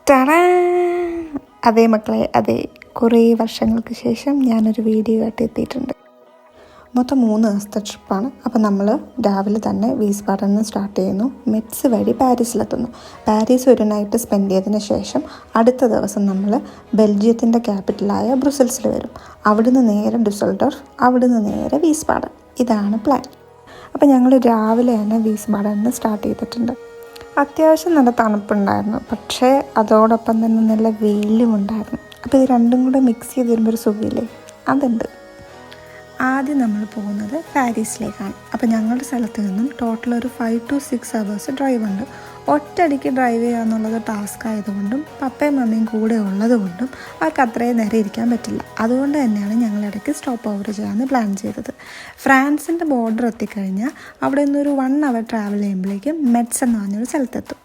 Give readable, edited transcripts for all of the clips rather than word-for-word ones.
Tada! അതേ മക്കളെ, അതെ, കുറേ വർഷങ്ങൾക്ക് ശേഷം ഞാനൊരു വീഡിയോ ആയിട്ട് എത്തിയിട്ടുണ്ട്. മൊത്തം 3 ദിവസത്തെ ട്രിപ്പാണ്. അപ്പോൾ നമ്മൾ രാവിലെ തന്നെ വീസ്ബാഡനിൽ നിന്ന് സ്റ്റാർട്ട് ചെയ്യുന്നു. മെറ്റ്സ് വഴി പാരീസിലെത്തുന്നു. പാരീസ് ഒരു നൈറ്റ് സ്പെൻഡ് ചെയ്തതിന് ശേഷം അടുത്ത ദിവസം നമ്മൾ ബെൽജിയത്തിൻ്റെ ക്യാപിറ്റലായ ബ്രുസൽസിൽ വരും. അവിടുന്ന് നേരെ ഡുസൽഡോർഫ്, അവിടുന്ന് നേരെ വീസ്ബാഡൻ. ഇതാണ് പ്ലാൻ. അപ്പോൾ ഞങ്ങൾ രാവിലെ തന്നെ വീസ്ബാഡനിൽ നിന്ന് സ്റ്റാർട്ട് ചെയ്തിട്ടുണ്ട്. അത്യാവശ്യം നല്ല തണുപ്പുണ്ടായിരുന്നു, പക്ഷേ അതോടൊപ്പം തന്നെ നല്ല വെയിലും ഉണ്ടായിരുന്നു. അപ്പോൾ ഇത് രണ്ടും കൂടെ മിക്സ് ചെയ്ത് വരുമ്പോൾ ഒരു സുഖമില്ലേ, അതുണ്ട്. ആദ്യം നമ്മൾ പോകുന്നത് പാരീസിലേക്കാണ്. അപ്പോൾ ഞങ്ങളുടെ സ്ഥലത്ത് നിന്നും ടോട്ടൽ ഒരു 5 to 6 hours ഡ്രൈവ് ഉണ്ട്. ഒറ്റയടിക്ക് ഡ്രൈവ് ചെയ്യുക എന്നുള്ളത് ടാസ്ക് ആയതുകൊണ്ടും പപ്പയും മമ്മിയും കൂടെ ഉള്ളതുകൊണ്ടും അവർക്ക് അത്രയും നേരം ഇരിക്കാൻ പറ്റില്ല. അതുകൊണ്ട് തന്നെയാണ് ഞങ്ങൾ ഇടയ്ക്ക് സ്റ്റോപ്പ് ഓവർ ചെയ്യാമെന്ന് പ്ലാൻ ചെയ്തത്. ഫ്രാൻസിൻ്റെ ബോർഡർ എത്തിക്കഴിഞ്ഞാൽ അവിടെ നിന്നൊരു 1 hour ട്രാവൽ ചെയ്യുമ്പോഴേക്കും മെറ്റ്സ് എന്ന് പറഞ്ഞൊരു സ്ഥലത്തെത്തും.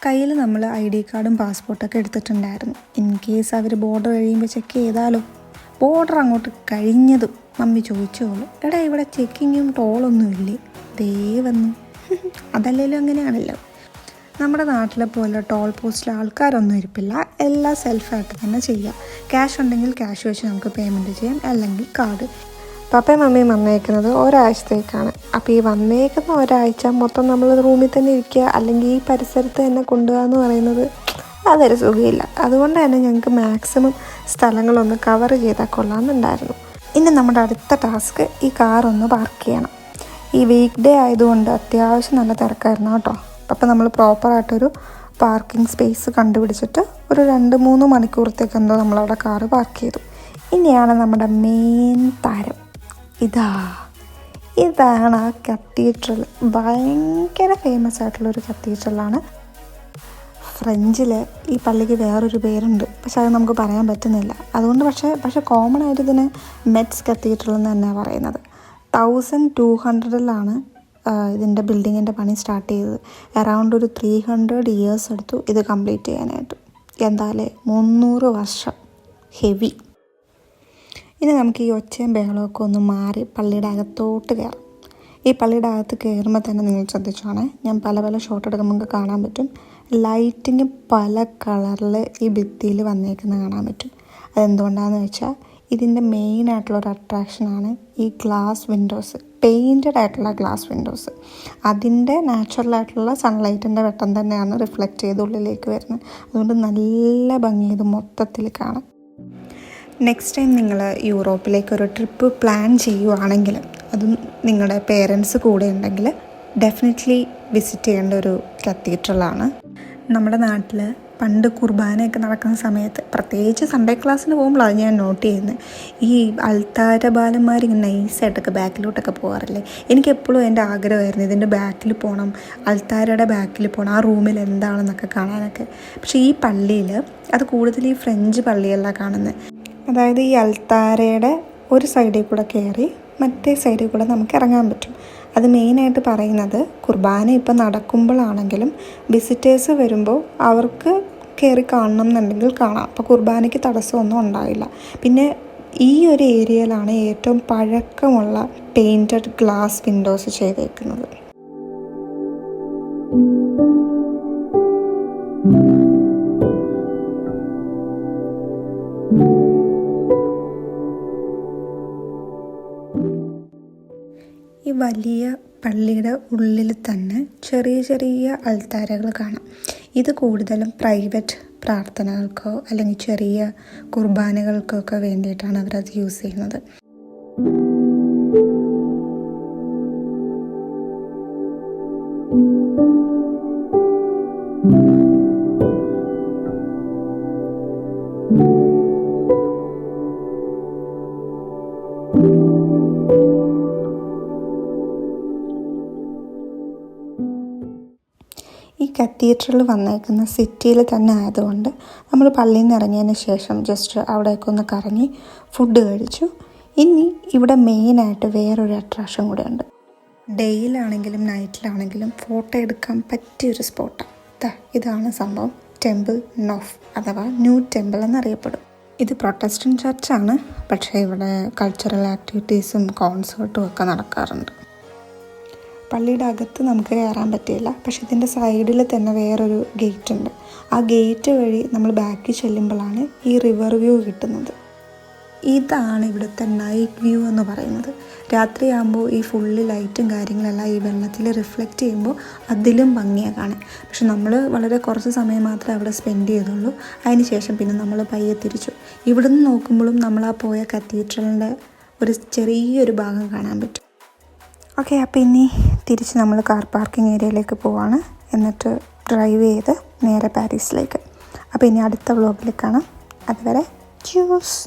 കയ്യിൽ നമ്മൾ ID കാർഡും പാസ്പോർട്ടൊക്കെ എടുത്തിട്ടുണ്ടായിരുന്നു. ഇൻ കേസ് അവർ ബോർഡർ കഴിയുമ്പോൾ ചെക്ക് ചെയ്താലോ. ബോർഡർ അങ്ങോട്ട് കഴിഞ്ഞതും മമ്മി ചോദിച്ചോളൂ, എടാ ഇവിടെ ചെക്കിങ്ങും ടോളൊന്നും ഇല്ലേ? ദേ വന്നു. അതല്ലേലും അങ്ങനെയാണല്ലോ. നമ്മുടെ നാട്ടിലെ പോലെ ടോൾ പോസ്റ്റിൽ ആൾക്കാരൊന്നും ഇരിപ്പില്ല. എല്ലാം സെൽഫായിട്ട് തന്നെ ചെയ്യാം. ക്യാഷ് ഉണ്ടെങ്കിൽ ക്യാഷ് വെച്ച് നമുക്ക് പേയ്മെൻറ്റ് ചെയ്യാം, അല്ലെങ്കിൽ കാർഡ്. പപ്പയും മമ്മിയും വന്നേക്കുന്നത് ഒരാഴ്ചത്തേക്കാണ്. അപ്പോൾ ഈ വന്നേക്കുന്ന ഒരാഴ്ച മൊത്തം നമ്മൾ റൂമിൽ തന്നെ ഇരിക്കുക, അല്ലെങ്കിൽ ഈ പരിസരത്ത് തന്നെ കൊണ്ടുപോകുക എന്ന് പറയുന്നത് അതൊരു സുഖമില്ല. അതുകൊണ്ട് തന്നെ ഞങ്ങൾക്ക് മാക്സിമം സ്ഥലങ്ങളൊന്ന് കവർ ചെയ്താൽ കൊള്ളാമെന്നുണ്ടായിരുന്നു. ഇനി നമ്മുടെ അടുത്ത ടാസ്ക് ഈ കാറൊന്ന് പാർക്ക് ചെയ്യണം. ഈ വീക്ക് ഡേ ആയതുകൊണ്ട് അത്യാവശ്യം നല്ല തിരക്കായിരുന്നു കേട്ടോ. അപ്പോൾ നമ്മൾ പ്രോപ്പറായിട്ടൊരു പാർക്കിംഗ് സ്പേസ് കണ്ടുപിടിച്ചിട്ട് ഒരു 2-3 മണിക്കൂറത്തേക്ക് എന്തോ നമ്മളവിടെ കാറ് പാർക്ക് ചെയ്തു. ഇനിയാണ് നമ്മുടെ മെയിൻ താരം. ഇതാണ് ആ കത്തീഡ്രൽ. ഭയങ്കര ഫേമസ് ആയിട്ടുള്ളൊരു കത്തീഡ്രലാണ്. ഫ്രഞ്ചിൽ ഈ പള്ളിക്ക് വേറൊരു പേരുണ്ട്, പക്ഷെ അത് നമുക്ക് പറയാൻ പറ്റുന്നില്ല. അതുകൊണ്ട് പക്ഷേ കോമൺ ആയിട്ട് ഇതിന് മെറ്റ്സ് കത്തീഡ്രൽ എന്ന് തന്നെയാണ് പറയുന്നത്. 1200-ലാണ് ഇതിൻ്റെ ബിൽഡിങ്ങിൻ്റെ പണി സ്റ്റാർട്ട് ചെയ്തത്. അറൗണ്ട് ഒരു 300 years എടുത്തു ഇത് കംപ്ലീറ്റ് ചെയ്യാനായിട്ട്. എന്തായാലും 300 വർഷം ഹെവി. ഇനി നമുക്ക് ഈ ഒച്ചയും ബഹളമൊക്കെ ഒന്ന് മാറി പള്ളിയുടെ അകത്തോട്ട് കയറാം. ഈ പള്ളിയുടെ അകത്ത് കയറുമ്പോൾ തന്നെ നിങ്ങൾ ശ്രദ്ധിച്ചോണേ, ഞാൻ പല ഷോട്ട് എടുക്കുമ്പോൾ നിങ്ങൾക്ക് കാണാൻ പറ്റും. ലൈറ്റിങ് പല കളറിൽ ഈ ഭിത്തിയിൽ വന്നേക്കുന്നത് കാണാൻ പറ്റും. അതെന്തുകൊണ്ടാണെന്ന് വെച്ചാൽ ഇതിൻ്റെ മെയിനായിട്ടുള്ളൊരു അട്രാക്ഷനാണ് ഈ ഗ്ലാസ് വിൻഡോസ്, പെയിൻറ്റഡ് ആയിട്ടുള്ള ഗ്ലാസ് വിൻഡോസ്. അതിൻ്റെ നാച്ചുറലായിട്ടുള്ള സൺലൈറ്റിൻ്റെ വെട്ടം തന്നെയാണ് റിഫ്ലക്റ്റ് ചെയ്ത് ഉള്ളിലേക്ക് വരുന്നത്. അതുകൊണ്ട് നല്ല ഭംഗി ഇത് മൊത്തത്തിൽ കാണാം. നെക്സ്റ്റ് ടൈം നിങ്ങൾ യൂറോപ്പിലേക്കൊരു ട്രിപ്പ് പ്ലാൻ ചെയ്യുവാണെങ്കിൽ, അതും നിങ്ങളുടെ പേരൻസ് കൂടെ ഉണ്ടെങ്കിൽ ഡെഫിനറ്റ്ലി വിസിറ്റ് ചെയ്യേണ്ട ഒരു കത്തീഡ്രലാണ്. നമ്മുടെ നാട്ടിൽ പണ്ട് കുർബാനയൊക്കെ നടക്കുന്ന സമയത്ത്, പ്രത്യേകിച്ച് സൺഡേ ക്ലാസ്സിന് പോകുമ്പോഴാണ് ഞാൻ നോട്ട് ചെയ്യുന്നത്, ഈ അൾത്താര ബാലന്മാരിങ്ങനെ നൈസായിട്ടൊക്കെ ബാക്കിലോട്ടൊക്കെ പോകാറില്ലേ. എനിക്കെപ്പോഴും എൻ്റെ ആഗ്രഹമായിരുന്നു ഇതിൻ്റെ ബാക്കിൽ പോകണം, അൾത്താരയുടെ ബാക്കിൽ പോകണം, ആ റൂമിൽ എന്താണെന്നൊക്കെ കാണാനൊക്കെ. പക്ഷേ ഈ പള്ളിയിൽ അത് കൂടുതൽ ഈ ഫ്രഞ്ച് പള്ളിയെല്ലാം കാണുന്നത്. അതായത് ഈ അൾത്താരയുടെ ഒരു സൈഡിൽ കൂടെ കയറി മറ്റേ സൈഡിൽ കൂടെ നമുക്ക് ഇറങ്ങാൻ പറ്റും. അത് മെയിനായിട്ട് പറയുന്നത് കുർബാന ഇപ്പം നടക്കുമ്പോഴാണെങ്കിലും വിസിറ്റേഴ്സ് വരുമ്പോൾ അവർക്ക് കയറി കാണണം എന്നുണ്ടെങ്കിൽ കാണാം. അപ്പോൾ കുർബാനയ്ക്ക് തടസ്സമൊന്നും ഉണ്ടാവില്ല. പിന്നെ ഈ ഒരു ഏരിയയിലാണ് ഏറ്റവും പഴക്കമുള്ള പെയിൻറ്റഡ് ഗ്ലാസ് വിൻഡോസ് ചെയ്തേക്കുന്നത്. ഈ വലിയ പള്ളിയുടെ ഉള്ളിൽ തന്നെ ചെറിയ അൾത്താരകൾ കാണാം. ഇത് കൂടുതലും പ്രൈവറ്റ് പ്രാർത്ഥനകൾക്കോ അല്ലെങ്കിൽ ചെറിയ കുർബാനകൾക്കോ ഒക്കെ വേണ്ടിയിട്ടാണ് അവരത് യൂസ് ചെയ്യുന്നത്. ഈ കത്തീഡ്രൽ വന്നേക്കുന്ന സിറ്റിയിൽ തന്നെ ആയതുകൊണ്ട് നമ്മൾ പള്ളിയിൽ നിന്ന് ഇറങ്ങിയതിന് ശേഷം ജസ്റ്റ് അവിടെയൊക്കെ ഒന്ന് കറങ്ങി ഫുഡ് കഴിച്ചു. ഇനി ഇവിടെ മെയിനായിട്ട് വേറൊരു അട്രാക്ഷൻ കൂടെ ഉണ്ട്. ഡേയിലാണെങ്കിലും നൈറ്റിലാണെങ്കിലും ഫോട്ടോ എടുക്കാൻ പറ്റിയൊരു സ്പോട്ടാണ്. ഇതാണ് സംഭവം. ടെമ്പിൾ നോഫ് അഥവാ ന്യൂ ടെമ്പിൾ എന്നറിയപ്പെടും. ഇത് പ്രൊട്ടസ്റ്റന്റ് ചർച്ചാണ്, പക്ഷേ ഇവിടെ കൾച്ചറൽ ആക്ടിവിറ്റീസും കോൺസേർട്ടും ഒക്കെ നടക്കാറുണ്ട്. പള്ളിയുടെ അകത്ത് നമുക്ക് കയറാൻ പറ്റില്ല. പക്ഷെ ഇതിൻ്റെ സൈഡിൽ തന്നെ വേറൊരു ഗേറ്റ് ഉണ്ട്. ആ ഗേറ്റ് വഴി നമ്മൾ ബാക്കിൽ ചെല്ലുമ്പോഴാണ് ഈ റിവർ വ്യൂ കിട്ടുന്നത്. ഇതാണ് ഇവിടുത്തെ നൈറ്റ് വ്യൂ എന്ന് പറയുന്നത്. രാത്രിയാകുമ്പോൾ ഈ ഫുള്ള് ലൈറ്റും കാര്യങ്ങളെല്ലാം ഈ വെള്ളത്തിൽ റിഫ്ലക്റ്റ് ചെയ്യുമ്പോൾ അതിലും ഭംഗിയാണ് കാണാൻ. പക്ഷെ നമ്മൾ വളരെ കുറച്ച് സമയം മാത്രമേ അവിടെ സ്പെൻഡ് ചെയ്തുള്ളൂ. അതിന് ശേഷം പിന്നെ നമ്മൾ പയ്യെ തിരിച്ചു. ഇവിടുന്ന് നോക്കുമ്പോഴും നമ്മൾ ആ പോയ കത്തീഡ്രലിൻ്റെ ഒരു ചെറിയൊരു ഭാഗം കാണാൻ പറ്റും. ഓക്കെ, അപ്പോൾ ഇനി തിരിച്ച് നമ്മൾ കാർ പാർക്കിംഗ് ഏരിയയിലേക്ക് പോവാണ്. എന്നിട്ട് ഡ്രൈവ് ചെയ്ത് നേരെ പാരീസിലേക്ക്. അപ്പോൾ ഇനി അടുത്ത വ്ലോഗിൽ കാണാം. അതുവരെ ച്യൂസ്.